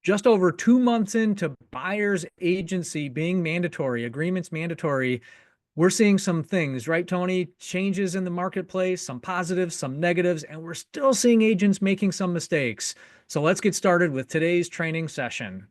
just over 2 months into buyer's agency being mandatory, agreements mandatory, we're seeing some things, right, Tony? Changes in the marketplace, some positives, some negatives, and we're still seeing agents making some mistakes. So let's get started with today's training session.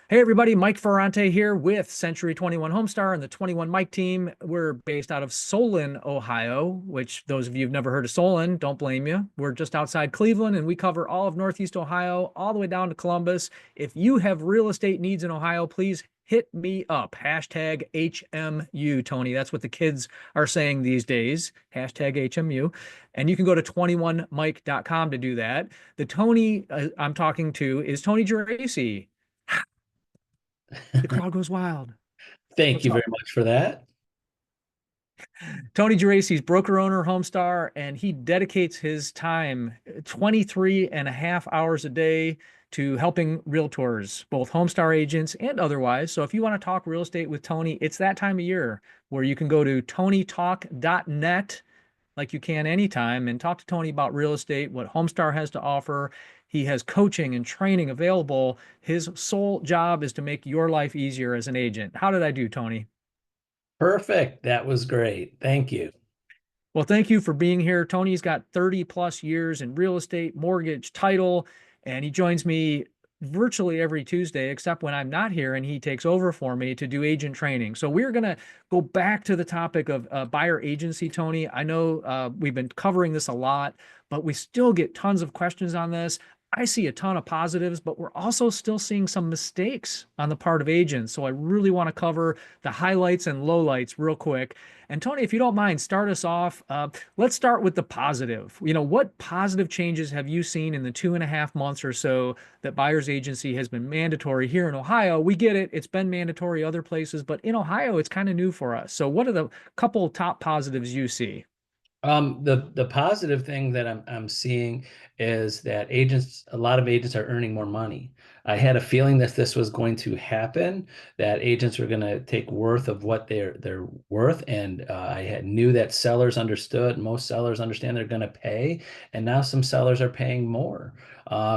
Hey everybody, Mike Ferrante here with Century 21 Homestar and the 21 Mike team. We're based out of Solon, Ohio, which those of you who've never heard of Solon, don't blame you. We're just outside Cleveland and we cover all of Northeast Ohio, all the way down to Columbus. If you have real estate needs in Ohio, please hit me up. Hashtag HMU, Tony. That's what the kids are saying these days. Hashtag HMU. And you can go to 21mike.com to do that. The Tony I'm talking to is Tony Geraci. The crowd goes wild. Thank What's you very up? much for that. Tony Geraci's broker owner, Homestar, and he dedicates his time 23 and a half hours a day to helping realtors, both Homestar agents and otherwise. So if you want to talk real estate with Tony, it's that time of year where you can go to tonytalk.net like you can anytime and talk to Tony about real estate, what Homestar has to offer. He has coaching and training available. His sole job is to make your life easier as an agent. How did I do, Tony? Perfect. That was great. Thank you. Well, thank you for being here. Tony's got 30 plus years in real estate, mortgage, title, and he joins me virtually every Tuesday, except when I'm not here and he takes over for me to do agent training. So we're going to go back to the topic of buyer agency, Tony. I know we've been covering this a lot, but we still get tons of questions on this. I see a ton of positives, but we're also still seeing some mistakes on the part of agents. So I really want to cover the highlights and lowlights real quick. And Tony, if you don't mind, start us off. Let's start with the positive. What positive changes have you seen in the 2.5 months or so that buyer's agency has been mandatory here in Ohio? We get it. It's been mandatory other places, but in Ohio, it's kind of new for us. So what are the couple top positives you see? The positive thing that I'm seeing is that a lot of agents are earning more money. I had a feeling that this was going to happen, that agents were going to take worth of what they're worth, and knew that sellers understood. Most sellers understand they're going to pay, and now some sellers are paying more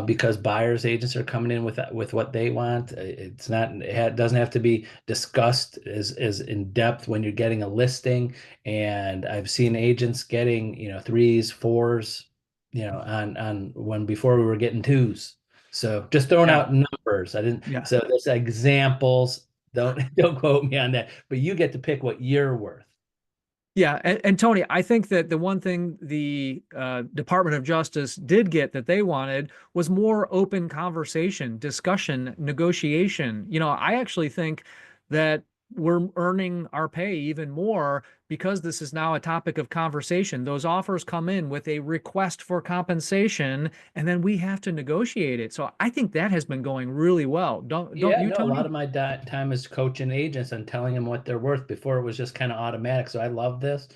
because buyers agents are coming in with what they want. It doesn't have to be discussed as in depth when you're getting a listing. And I've seen agents getting, threes, fours, on when before we were getting twos. So just throwing Yeah. out numbers. I didn't, Yeah. so there's examples. Don't don't quote me on that, but you get to pick what you're worth. Yeah, and Tony, I think that the one thing the Department of Justice did get that they wanted was more open conversation, discussion, negotiation. I actually think that we're earning our pay even more because this is now a topic of conversation. Those offers come in with a request for compensation, and then we have to negotiate it. So I think that has been going really well. Don't Yeah, you, no, a lot Tony? of my time is coaching agents and telling them what they're worth. Before it was just kind of automatic. So I love this.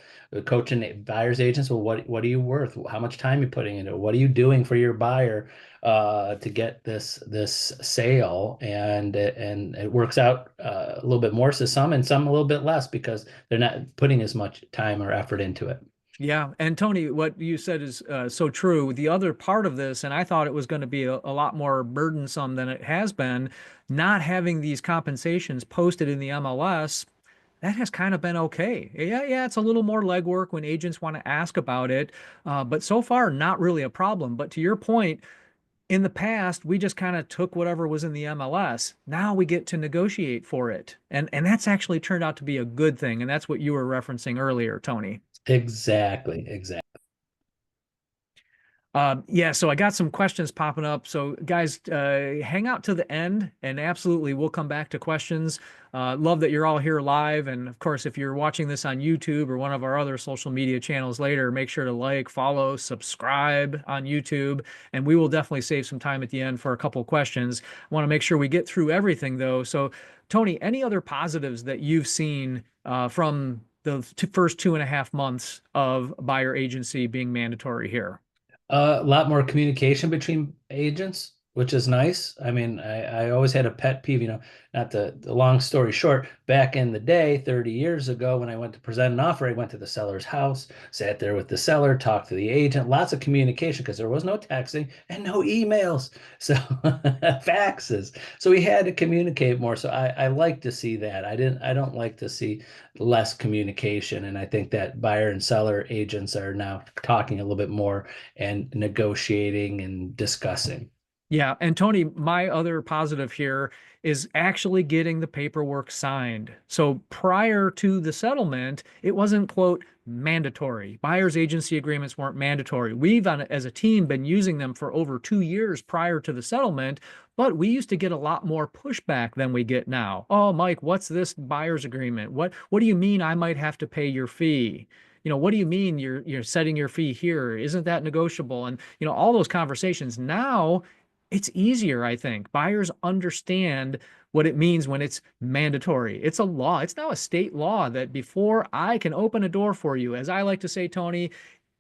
Coaching buyers agents. Well, what are you worth? How much time you putting into it? What are you doing for your buyer to get this sale? And it works out a little bit more to some and some a little bit less because they're not putting as much time or effort into it. Yeah, and Tony, what you said is so true. The other part of this, and I thought it was going to be a lot more burdensome than it has been, not having these compensations posted in the MLS, that has kind of been okay. Yeah, yeah, it's a little more legwork when agents want to ask about it, but so far, not really a problem. But to your point, in the past, we just kind of took whatever was in the MLS. Now we get to negotiate for it, and that's actually turned out to be a good thing, and that's what you were referencing earlier, Tony. Exactly, exactly. Yeah, so I got some questions popping up. So, guys, hang out to the end, and absolutely, we'll come back to questions. Love that you're all here live. And of course, if you're watching this on YouTube or one of our other social media channels later, make sure to like, follow, subscribe on YouTube. And we will definitely save some time at the end for a couple of questions. I want to make sure we get through everything, though. So, Tony, any other positives that you've seen from the first 2.5 months of buyer agency being mandatory here? A lot more communication between agents. which is nice. I mean, I always had a pet peeve, not the long story short, back in the day, 30 years ago, when I went to present an offer, I went to the seller's house, sat there with the seller, talked to the agent, lots of communication because there was no texting and no emails. So faxes. So we had to communicate more. So I like to see that. I don't like to see less communication. And I think that buyer and seller agents are now talking a little bit more and negotiating and discussing. Yeah, and Tony, my other positive here is actually getting the paperwork signed. So prior to the settlement, it wasn't, quote, mandatory. Buyer's agency agreements weren't mandatory. We've, as a team, been using them for over 2 years prior to the settlement, but we used to get a lot more pushback than we get now. Oh, Mike, what's this buyer's agreement? What do you mean I might have to pay your fee? What do you mean you're setting your fee here? Isn't that negotiable? And all those conversations. Now it's easier, I think. Buyers understand what it means when it's mandatory. It's a law. It's now a state law that before I can open a door for you, as I like to say, Tony,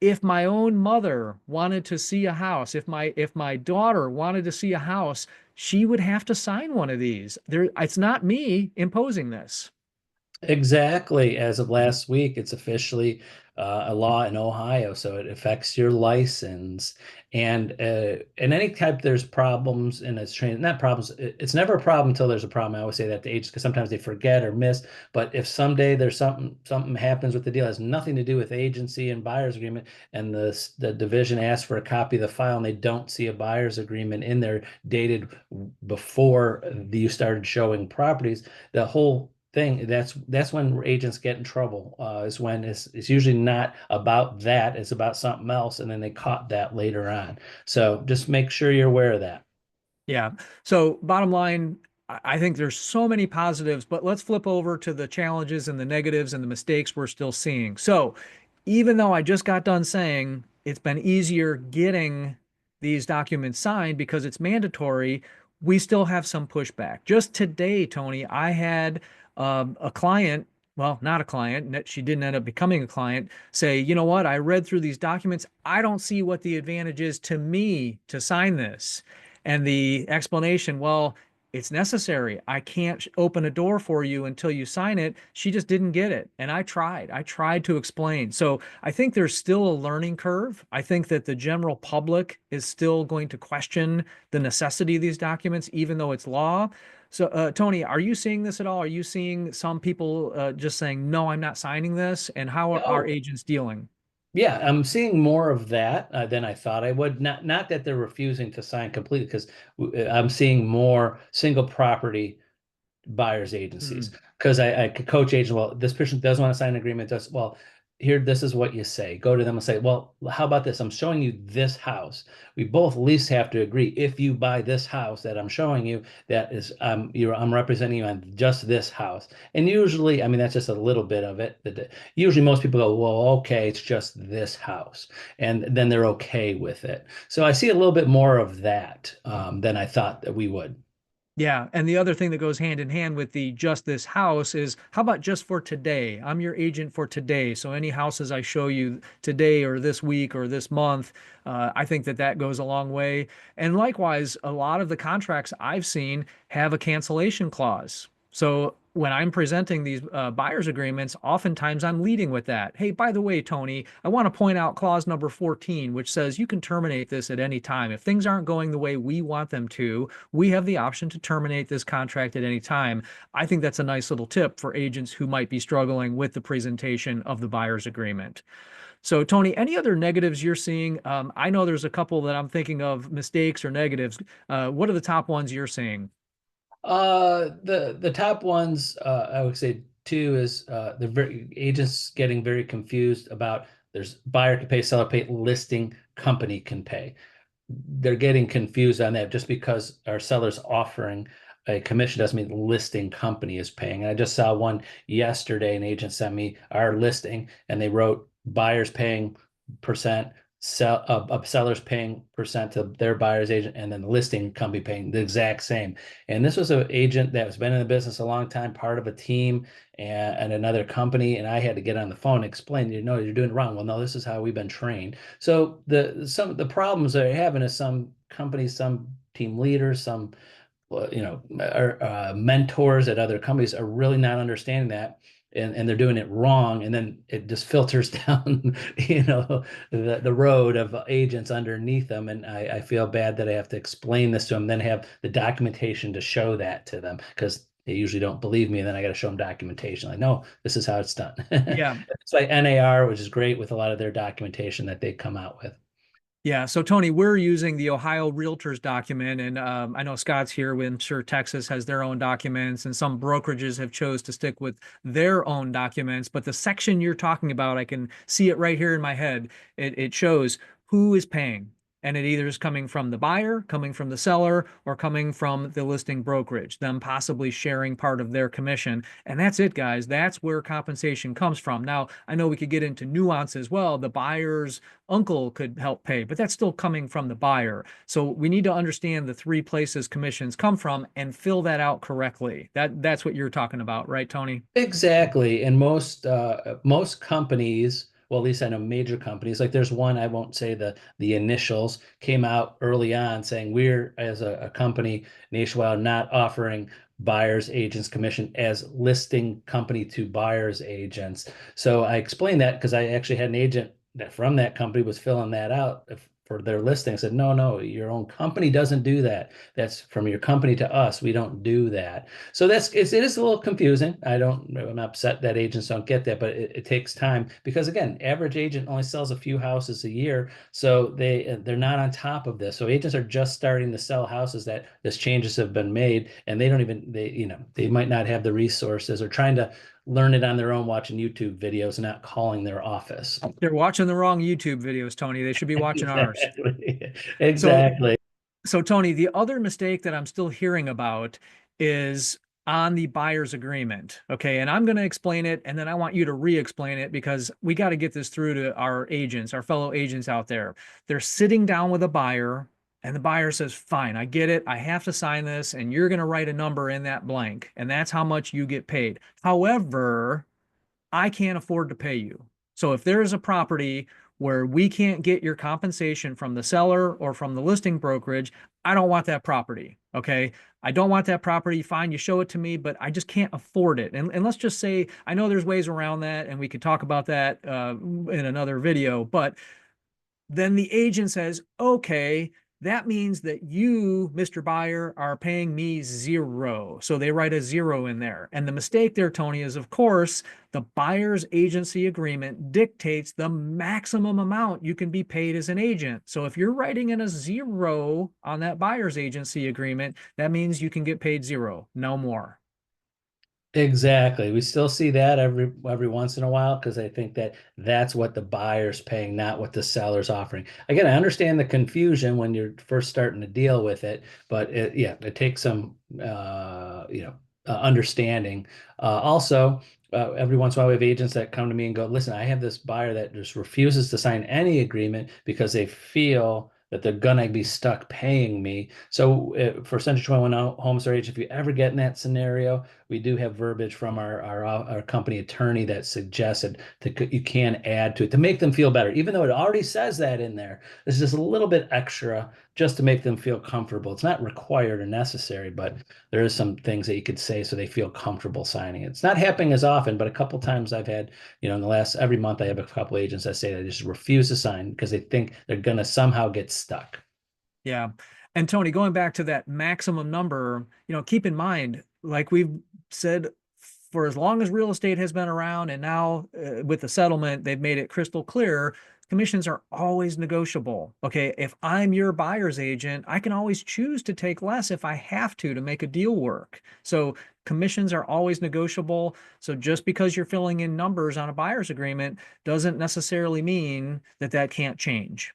if my own mother wanted to see a house, if my daughter wanted to see a house, she would have to sign one of these. It's not me imposing this. Exactly. As of last week, it's officially a law in Ohio, so it affects your license. And any type there's problems in its training, not problems. It's never a problem until there's a problem. I always say that to agents because sometimes they forget or miss. But if someday there's something happens with the deal, it has nothing to do with agency and buyer's agreement, and the division asks for a copy of the file and they don't see a buyer's agreement in there dated before you started showing properties, the whole thing that's when agents get in trouble, is when it's usually not about that, it's about something else, and then they caught that later on. So just make sure you're aware of that. Yeah. So bottom line, I think there's so many positives, but let's flip over to the challenges and the negatives and the mistakes we're still seeing. So even though I just got done saying it's been easier getting these documents signed because it's mandatory, we still have some pushback. Just today, Tony, I had a client, well, not a client, she didn't end up becoming a client, say, you know what, I read through these documents. I don't see what the advantage is to me to sign this. And the explanation, well, it's necessary. I can't open a door for you until you sign it. She just didn't get it. And I tried. I tried to explain. So I think there's still a learning curve. I think that the general public is still going to question the necessity of these documents, even though it's law. So, Tony, are you seeing this at all? Are you seeing some people just saying, no, I'm not signing this? And how are our Oh, agents dealing? yeah, I'm seeing more of that than I thought I would. Not that they're refusing to sign completely, because I'm seeing more single property buyers agencies, Hmm. because I could coach agents. Well, this person doesn't want to sign an agreement. Does well. Here, this is what you say. Go to them and say, well, how about this? I'm showing you this house. We both at least have to agree. If you buy this house that I'm showing you, that is, I'm representing you on just this house. And usually, I mean, that's just a little bit of it. Usually, most people go, well, okay, it's just this house, and then they're okay with it. So I see a little bit more of that than I thought that we would. Yeah, and the other thing that goes hand in hand with the just this house is how about just for today? I'm your agent for today. So any houses I show you today or this week or this month, I think that that goes a long way. And likewise, a lot of the contracts I've seen have a cancellation clause. So when I'm presenting these buyer's agreements, oftentimes I'm leading with that. Hey, by the way, Tony, I want to point out clause number 14, which says you can terminate this at any time. If things aren't going the way we want them to, we have the option to terminate this contract at any time. I think that's a nice little tip for agents who might be struggling with the presentation of the buyer's agreement. So, Tony, any other negatives you're seeing? I know there's a couple that I'm thinking of mistakes or negatives. What are the top ones you're seeing? The top ones, I would say two is the agents getting very confused about there's buyer can pay, seller pay, listing company can pay. They're getting confused on that just because our seller's offering a commission doesn't mean the listing company is paying. And I just saw one yesterday, an agent sent me our listing and they wrote buyers paying percent, sellers paying percent to their buyer's agent, and then the listing company paying the exact same. And this was an agent that has been in the business a long time, part of a team and another company. And I had to get on the phone and explain, you're doing it wrong. Well, no, this is how we've been trained. So some of the problems they're having is some companies, some team leaders, some mentors at other companies are really not understanding that, and they're doing it wrong, and then it just filters down, the road of agents underneath them. And I feel bad that I have to explain this to them, then have the documentation to show that to them, because they usually don't believe me, and then I got to show them documentation. Like, no, this is how it's done. Yeah. It's like NAR, which is great with a lot of their documentation that they come out with. Yeah. So, Tony, we're using the Ohio Realtors document, and I know Scott's here. I'm sure Texas has their own documents, and some brokerages have chose to stick with their own documents. But the section you're talking about, I can see it right here in my head. It shows who is paying. And it either is coming from the buyer, coming from the seller, or coming from the listing brokerage, them possibly sharing part of their commission. And that's it, guys. That's where compensation comes from. Now, I know we could get into nuance as well. The buyer's uncle could help pay, but that's still coming from the buyer. So we need to understand the three places commissions come from and fill that out correctly. That's what you're talking about, right, Tony? Exactly. And most companies, well, at least I know major companies, like there's one, I won't say the initials, came out early on saying we're, as a company nationwide, not offering buyers agents commission as listing company to buyers agents. So I explained that because I actually had an agent that from that company was filling that out for their listing. I said, no, no, your own company doesn't do that. That's from your company to us. We don't do that. So it is a little confusing. I'm upset that agents don't get that, but it takes time because, again, average agent only sells a few houses a year, so they're not on top of this. So agents are just starting to sell houses that this changes have been made, and they don't even they might not have the resources, or trying to learn it on their own, watching YouTube videos, not calling their office. They're watching the wrong YouTube videos, Tony. They should be watching ours. Exactly. So Exactly. So, Tony, the other mistake that I'm still hearing about is on the buyer's agreement. Okay. And I'm going to explain it, and then I want you to re explain it because we got to get this through to our agents, our fellow agents out there. They're sitting down with a buyer, and the buyer says, fine, I get it. I have to sign this, and you're going to write a number in that blank, and that's how much you get paid. However, I can't afford to pay you. So if there is a property where we can't get your compensation from the seller or from the listing brokerage, I don't want that property. Okay. I don't want that property. Fine, you show it to me, but I just can't afford it. And let's just say, I know there's ways around that, and we could talk about that in another video, but then the agent says, okay, that means that you, Mr. Buyer, are paying me zero. So they write a zero in there. And the mistake there, Tony, is of course, the buyer's agency agreement dictates the maximum amount you can be paid as an agent. So if you're writing in a zero on that buyer's agency agreement, that means you can get paid zero, no more. Exactly. We still see that every once in a while because I think that that's what the buyer's paying, not what the seller's offering. Again, I understand the confusion when you're first starting to deal with it, but it takes some understanding. Also, every once in a while we have agents that come to me and go, "Listen, I have this buyer that just refuses to sign any agreement because they feel that they're gonna be stuck paying me." So for Century 21 Home Storage, if you ever get in that scenario, we do have verbiage from our company attorney that suggested that you can add to it to make them feel better, even though it already says that in there. There's just a little bit extra just to make them feel comfortable. It's not required or necessary, but there is some things that you could say so they feel comfortable signing it. It's not happening as often, but a couple times I've had, in the last every month I have a couple agents that say they just refuse to sign because they think they're gonna somehow get stuck. Yeah. And Tony, going back to that maximum number, keep in mind, like we've said, for as long as real estate has been around, and now with the settlement, they've made it crystal clear, commissions are always negotiable. Okay. If I'm your buyer's agent, I can always choose to take less if I have to make a deal work. So commissions are always negotiable. So just because you're filling in numbers on a buyer's agreement doesn't necessarily mean that that can't change.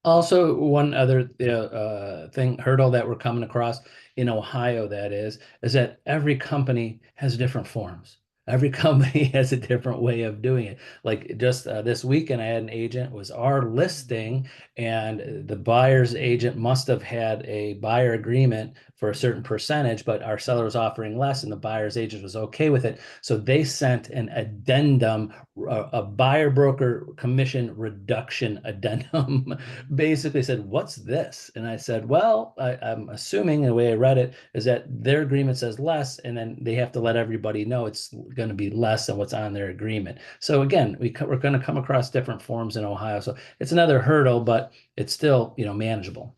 Also, one other hurdle that we're coming across in Ohio, that is that every company has different forms. Every company has a different way of doing it. Like just this weekend, I had an agent, was our listing, and the buyer's agent must have had a buyer agreement for a certain percentage, but our seller was offering less, and the buyer's agent was okay with it. So they sent an addendum, a buyer broker commission reduction addendum. Basically said, "What's this?" And I said, "Well, I'm assuming the way I read it is that their agreement says less, and then they have to let everybody know it's going to be less than what's on their agreement." So again, we're going to come across different forms in Ohio. So it's another hurdle, but it's still, manageable.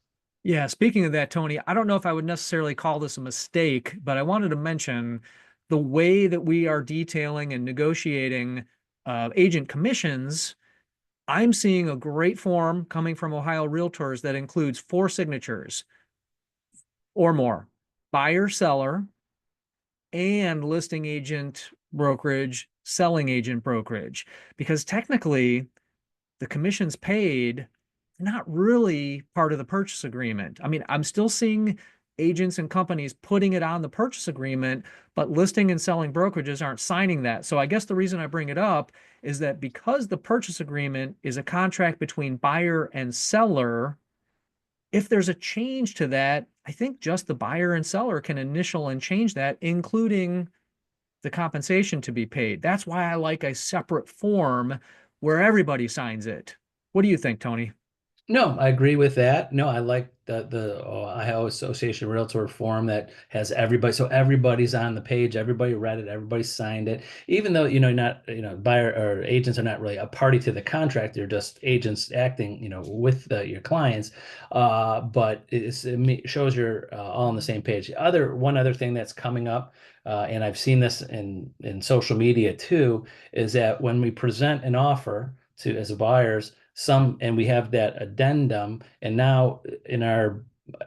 Yeah, speaking of that, Tony, I don't know if I would necessarily call this a mistake, but I wanted to mention the way that we are detailing and negotiating agent commissions. I'm seeing a great form coming from Ohio Realtors that includes 4 signatures or more: buyer, seller, and listing agent brokerage, selling agent brokerage. Because technically, the commissions paid not really part of the purchase agreement. I mean, I'm still seeing agents and companies putting it on the purchase agreement, but listing and selling brokerages aren't signing that. So I guess the reason I bring it up is that because the purchase agreement is a contract between buyer and seller, if there's a change to that, I think just the buyer and seller can initial and change that, including the compensation to be paid. That's why I like a separate form where everybody signs it. What do you think, Tony? No, I agree with that. No, I like the Ohio Association Realtor form that has everybody, so everybody's on the page, everybody read it, everybody signed it. Even though, not, buyer or agents are not really a party to the contract, they're just agents acting, with your clients. But it shows you're all on the same page. One other thing that's coming up, and I've seen this in social media too, is that when we present an offer to as buyers, and we have that addendum, and now in our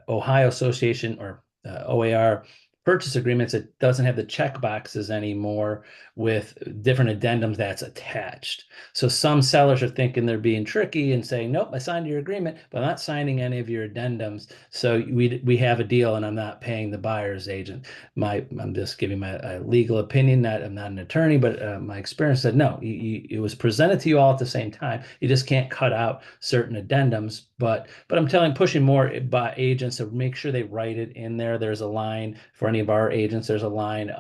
Ohio Association or OAR purchase agreements, it doesn't have the check boxes anymore with different addendums that's attached. So some sellers are thinking they're being tricky and saying, "Nope, I signed your agreement, but I'm not signing any of your addendums. So we have a deal, and I'm not paying the buyer's agent." I'm just giving my legal opinion. I'm not an attorney, but my experience said no. It was presented to you all at the same time. You just can't cut out certain addendums. But I'm pushing more by agents to make sure they write it in there. There's a line for any of our agents. There's a line.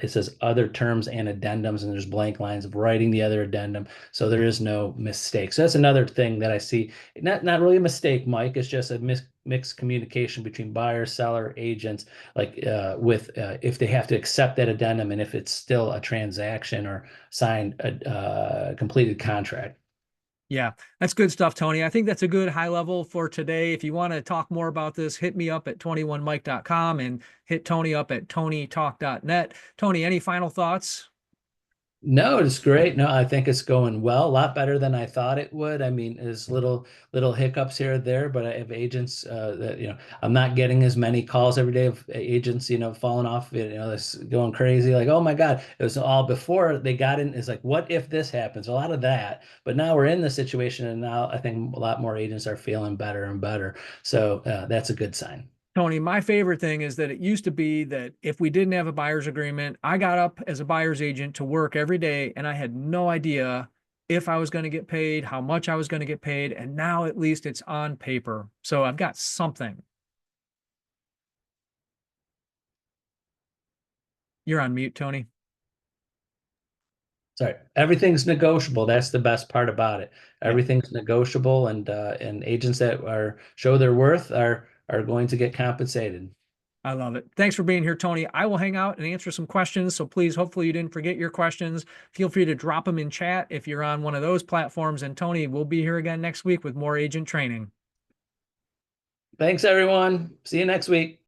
It says other terms and addendums, and there's blank lines of writing the other addendum, so there is no mistake. So that's another thing that I see. Not really a mistake, Mike. It's just a mixed communication between buyer, seller, agents, like with if they have to accept that addendum and if it's still a transaction or signed a completed contract. Yeah, that's good stuff, Tony. I think that's a good high level for today. If you want to talk more about this, hit me up at 21mike.com and hit Tony up at tonytalk.net. Tony, any final thoughts? No, it's great. No, I think it's going well, a lot better than I thought it would. I mean, there's little hiccups here or there, but I have agents that, I'm not getting as many calls every day of agents, falling off, this going crazy, like, oh my God, it was all before they got in. It's like, what if this happens? A lot of that, but now we're in the situation, and now I think a lot more agents are feeling better and better. So that's a good sign. Tony, my favorite thing is that it used to be that if we didn't have a buyer's agreement, I got up as a buyer's agent to work every day and I had no idea if I was going to get paid, how much I was going to get paid. And now at least it's on paper. So I've got something. You're on mute, Tony. Sorry, everything's negotiable. That's the best part about it. Yeah, Everything's negotiable, and agents that show their worth are going to get compensated. I love it. Thanks for being here, Tony. I will hang out and answer some questions. So please, hopefully you didn't forget your questions. Feel free to drop them in chat if you're on one of those platforms. And Tony, we'll be here again next week with more agent training. Thanks, everyone. See you next week.